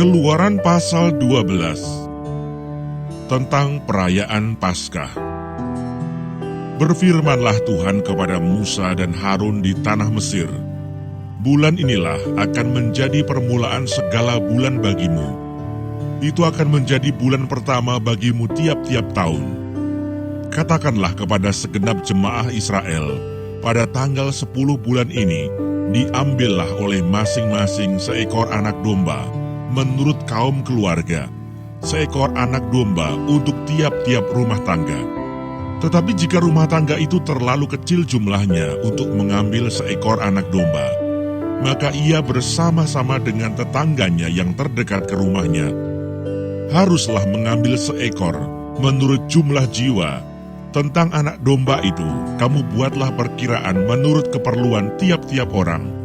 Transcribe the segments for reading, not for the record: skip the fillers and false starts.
Keluaran pasal 12 tentang perayaan Paskah. Berfirmanlah Tuhan kepada Musa dan Harun di tanah Mesir, bulan inilah akan menjadi permulaan segala bulan bagimu. Itu akan menjadi bulan pertama bagimu tiap-tiap tahun. Katakanlah kepada segenap jemaah Israel, pada tanggal 10 bulan ini, diambillah oleh masing-masing seekor anak domba, menurut kaum keluarga, seekor anak domba untuk tiap-tiap rumah tangga. Tetapi jika rumah tangga itu terlalu kecil jumlahnya untuk mengambil seekor anak domba, maka ia bersama-sama dengan tetangganya yang terdekat ke rumahnya, haruslah mengambil seekor menurut jumlah jiwa. Tentang anak domba itu, kamu buatlah perkiraan menurut keperluan tiap-tiap orang.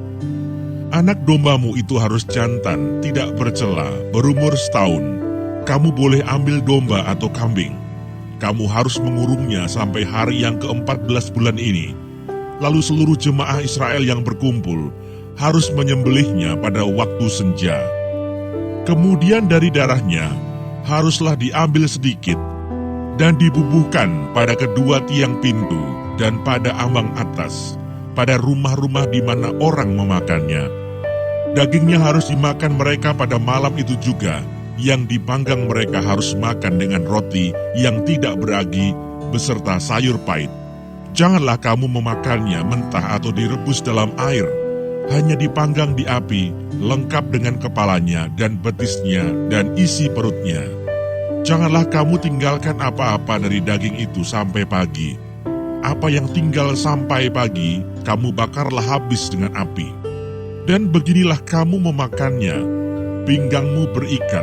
Anak dombamu itu harus jantan, tidak bercela, berumur setahun. Kamu boleh ambil domba atau kambing. Kamu harus mengurungnya sampai hari yang ke-14 bulan ini. Lalu seluruh jemaah Israel yang berkumpul harus menyembelihnya pada waktu senja. Kemudian dari darahnya haruslah diambil sedikit dan dibubuhkan pada kedua tiang pintu dan pada ambang atas, pada rumah-rumah di mana orang memakannya. Dagingnya harus dimakan mereka pada malam itu juga. Yang dipanggang mereka harus makan dengan roti yang tidak beragi beserta sayur pahit. Janganlah kamu memakannya mentah atau direbus dalam air, hanya dipanggang di api, lengkap dengan kepalanya dan betisnya dan isi perutnya. Janganlah kamu tinggalkan apa-apa dari daging itu sampai pagi. Apa yang tinggal sampai pagi, kamu bakarlah habis dengan api. Dan beginilah kamu memakannya, pinggangmu berikat,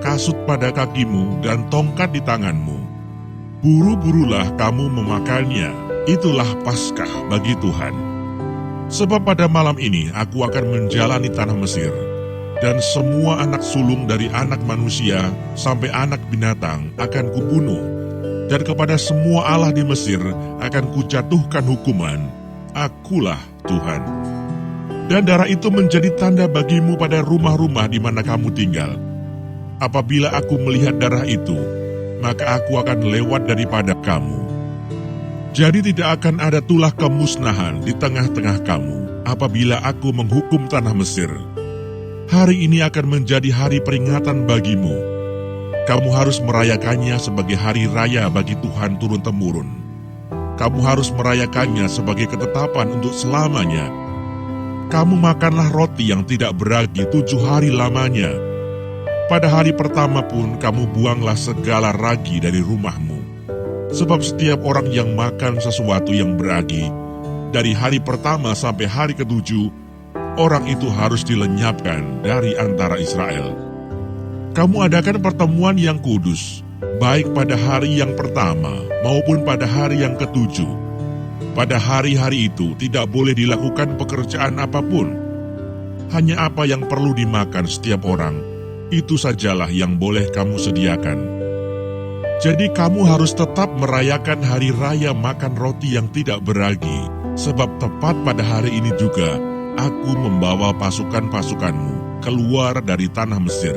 kasut pada kakimu, dan tongkat di tanganmu. Buru-burulah kamu memakannya, itulah Paskah bagi Tuhan. Sebab pada malam ini aku akan menjalani tanah Mesir, dan semua anak sulung dari anak manusia sampai anak binatang akan kubunuh, dan kepada semua allah di Mesir akan kujatuhkan hukuman. Akulah Tuhan. Dan darah itu menjadi tanda bagimu pada rumah-rumah di mana kamu tinggal. Apabila aku melihat darah itu, maka aku akan lewat daripada kamu. Jadi tidak akan ada tulah kemusnahan di tengah-tengah kamu apabila aku menghukum tanah Mesir. Hari ini akan menjadi hari peringatan bagimu. Kamu harus merayakannya sebagai hari raya bagi Tuhan turun-temurun. Kamu harus merayakannya sebagai ketetapan untuk selamanya. Kamu makanlah roti yang tidak beragi 7 hari lamanya. Pada hari pertama pun kamu buanglah segala ragi dari rumahmu. Sebab setiap orang yang makan sesuatu yang beragi, dari hari pertama sampai hari ke-7, orang itu harus dilenyapkan dari antara Israel. Kamu adakan pertemuan yang kudus, baik pada hari yang pertama maupun pada hari yang ke-7. Pada hari-hari itu tidak boleh dilakukan pekerjaan apapun. Hanya apa yang perlu dimakan setiap orang, itu sajalah yang boleh kamu sediakan. Jadi kamu harus tetap merayakan hari raya makan roti yang tidak beragi, sebab tepat pada hari ini juga aku membawa pasukan-pasukanmu keluar dari tanah Mesir.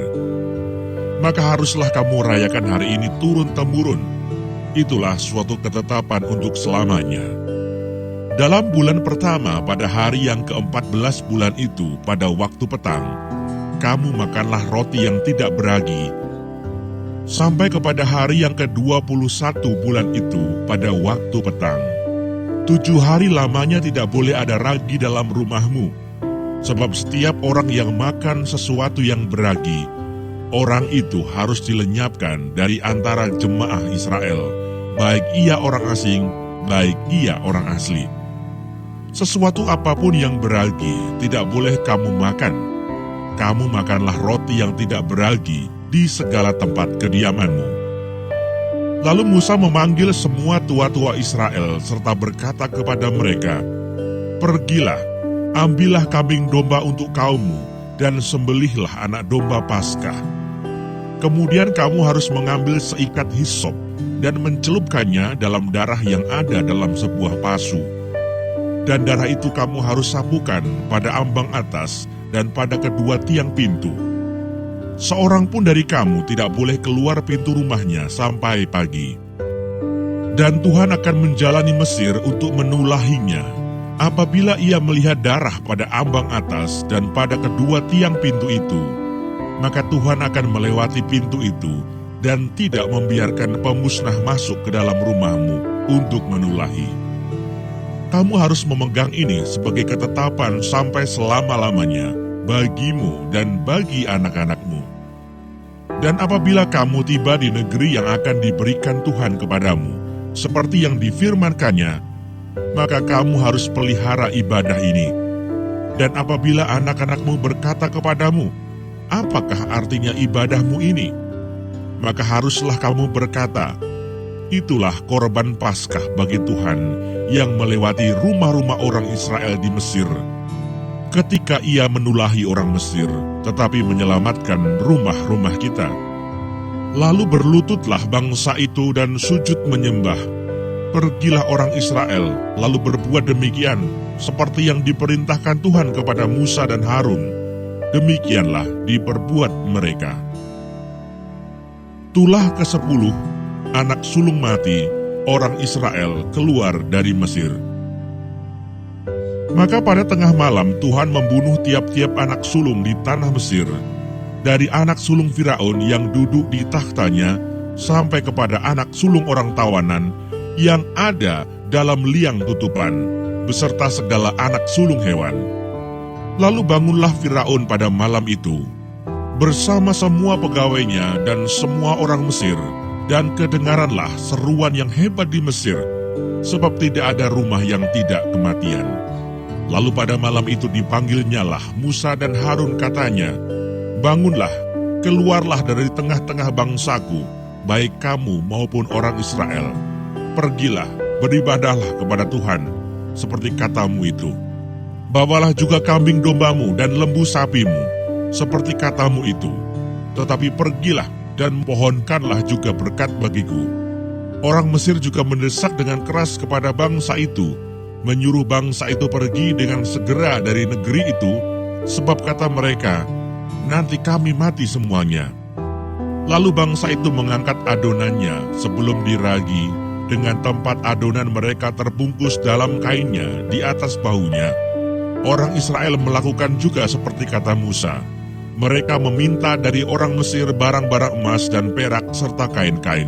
Maka haruslah kamu rayakan hari ini turun-temurun. Itulah suatu ketetapan untuk selamanya. Dalam bulan pertama pada hari yang ke-14 bulan itu pada waktu petang, kamu makanlah roti yang tidak beragi, sampai kepada hari yang ke-21 bulan itu pada waktu petang. 7 hari lamanya tidak boleh ada ragi dalam rumahmu, sebab setiap orang yang makan sesuatu yang beragi, orang itu harus dilenyapkan dari antara jemaah Israel, baik ia orang asing, baik ia orang asli. Sesuatu apapun yang beragi tidak boleh kamu makan. Kamu makanlah roti yang tidak beragi di segala tempat kediamanmu. Lalu Musa memanggil semua tua-tua Israel serta berkata kepada mereka, "Pergilah, ambillah kambing domba untuk kaummu dan sembelihlah anak domba Paskah. Kemudian kamu harus mengambil seikat hisop dan mencelupkannya dalam darah yang ada dalam sebuah pasu. Dan darah itu kamu harus sapukan pada ambang atas dan pada kedua tiang pintu. seorang pun dari kamu tidak boleh keluar pintu rumahnya sampai pagi. Dan Tuhan akan menjalani Mesir untuk menulahinya. Apabila ia melihat darah pada ambang atas dan pada kedua tiang pintu itu, maka Tuhan akan melewati pintu itu dan tidak membiarkan pemusnah masuk ke dalam rumahmu untuk menulahi. Kamu harus memegang ini sebagai ketetapan sampai selama-lamanya bagimu dan bagi anak-anakmu. Dan apabila kamu tiba di negeri yang akan diberikan Tuhan kepadamu, seperti yang difirmankannya, maka kamu harus pelihara ibadah ini. Dan apabila anak-anakmu berkata kepadamu, apakah artinya ibadahmu ini? Maka haruslah kamu berkata, itulah korban Paskah bagi Tuhan yang melewati rumah-rumah orang Israel di Mesir, ketika ia menulahi orang Mesir, tetapi menyelamatkan rumah-rumah kita. Lalu berlututlah bangsa itu dan sujud menyembah. Pergilah orang Israel, lalu berbuat demikian, seperti yang diperintahkan Tuhan kepada Musa dan Harun. Demikianlah diperbuat mereka. Tulah ke-10, anak sulung mati, orang Israel keluar dari Mesir. Maka pada tengah malam Tuhan membunuh tiap-tiap anak sulung di tanah Mesir, dari anak sulung Firaun yang duduk di takhtanya, sampai kepada anak sulung orang tawanan yang ada dalam liang tutupan, beserta segala anak sulung hewan. Lalu bangunlah Firaun pada malam itu, bersama semua pegawainya dan semua orang Mesir, dan kedengaranlah seruan yang hebat di Mesir, sebab tidak ada rumah yang tidak kematian. Lalu pada malam itu dipanggilnyalah Musa dan Harun, katanya, bangunlah, keluarlah dari tengah-tengah bangsaku, baik kamu maupun orang Israel. Pergilah, beribadahlah kepada Tuhan, seperti katamu itu. Bawalah juga kambing dombamu dan lembu sapimu, seperti katamu itu. Tetapi pergilah dan pohonkanlah juga berkat bagiku. Orang Mesir juga mendesak dengan keras kepada bangsa itu, menyuruh bangsa itu pergi dengan segera dari negeri itu, sebab kata mereka, nanti kami mati semuanya. Lalu bangsa itu mengangkat adonannya sebelum diragi, dengan tempat adonan mereka terbungkus dalam kainnya di atas bahunya. Orang Israel melakukan juga seperti kata Musa. Mereka meminta dari orang Mesir barang-barang emas dan perak serta kain-kain.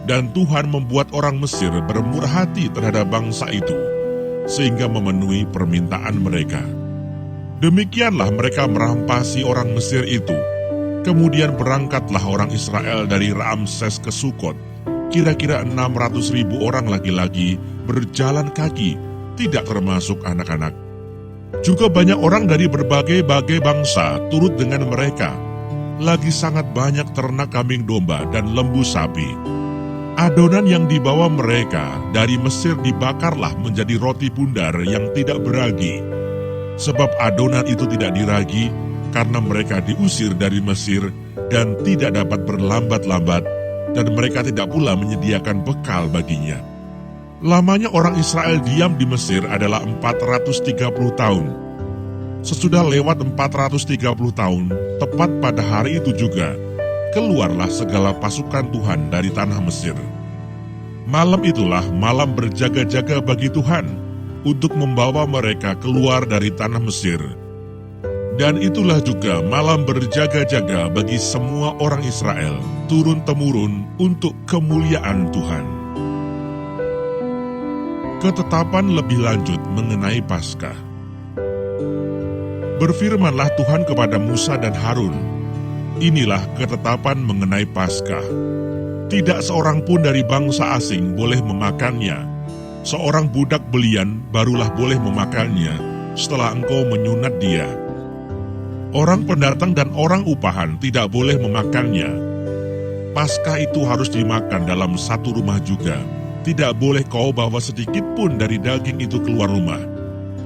Dan Tuhan membuat orang Mesir bermurah hati terhadap bangsa itu, sehingga memenuhi permintaan mereka. Demikianlah mereka merampasi orang Mesir itu. Kemudian berangkatlah orang Israel dari Ramses ke Sukot, kira-kira 600.000 orang laki-laki berjalan kaki, tidak termasuk anak-anak. Juga banyak orang dari berbagai-bagai bangsa turut dengan mereka. Lagi sangat banyak ternak kambing domba dan lembu sapi. Adonan yang dibawa mereka dari Mesir dibakarlah menjadi roti bundar yang tidak beragi. Sebab adonan itu tidak diragi karena mereka diusir dari Mesir dan tidak dapat berlambat-lambat, dan mereka tidak pula menyediakan bekal baginya. Lamanya orang Israel diam di Mesir adalah 430 tahun. Sesudah lewat 430 tahun, tepat pada hari itu juga, keluarlah segala pasukan Tuhan dari tanah Mesir. Malam itulah malam berjaga-jaga bagi Tuhan, untuk membawa mereka keluar dari tanah Mesir. Dan itulah juga malam berjaga-jaga bagi semua orang Israel, turun-temurun untuk kemuliaan Tuhan. Ketetapan lebih lanjut mengenai Paskah. Berfirmanlah Tuhan kepada Musa dan Harun, inilah ketetapan mengenai Paskah. Tidak seorang pun dari bangsa asing boleh memakannya. Seorang budak belian barulah boleh memakannya setelah engkau menyunat dia. Orang pendatang dan orang upahan tidak boleh memakannya. Paskah itu harus dimakan dalam satu rumah juga. Tidak boleh kau bawa sedikit pun dari daging itu keluar rumah.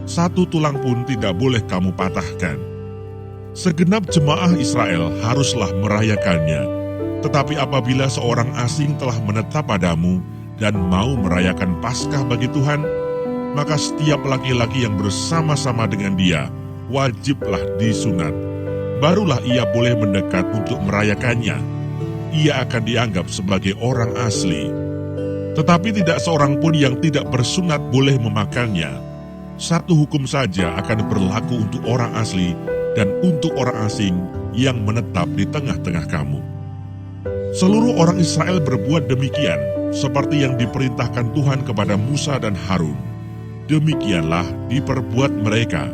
Satu tulang pun tidak boleh kamu patahkan. Segenap jemaah Israel haruslah merayakannya. Tetapi apabila seorang asing telah menetap padamu dan mau merayakan Paskah bagi Tuhan, maka setiap laki-laki yang bersama-sama dengan dia wajiblah disunat. barulah ia boleh mendekat untuk merayakannya. Ia akan dianggap sebagai orang asli. Tetapi tidak seorang pun yang tidak bersunat boleh memakannya. Satu hukum saja akan berlaku untuk orang asli dan untuk orang asing yang menetap di tengah-tengah kamu. Seluruh orang Israel berbuat demikian, seperti yang diperintahkan Tuhan kepada Musa dan Harun. Demikianlah diperbuat mereka.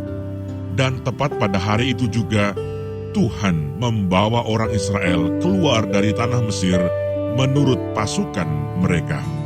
Dan tepat pada hari itu juga, Tuhan membawa orang Israel keluar dari tanah Mesir menurut pasukan mereka.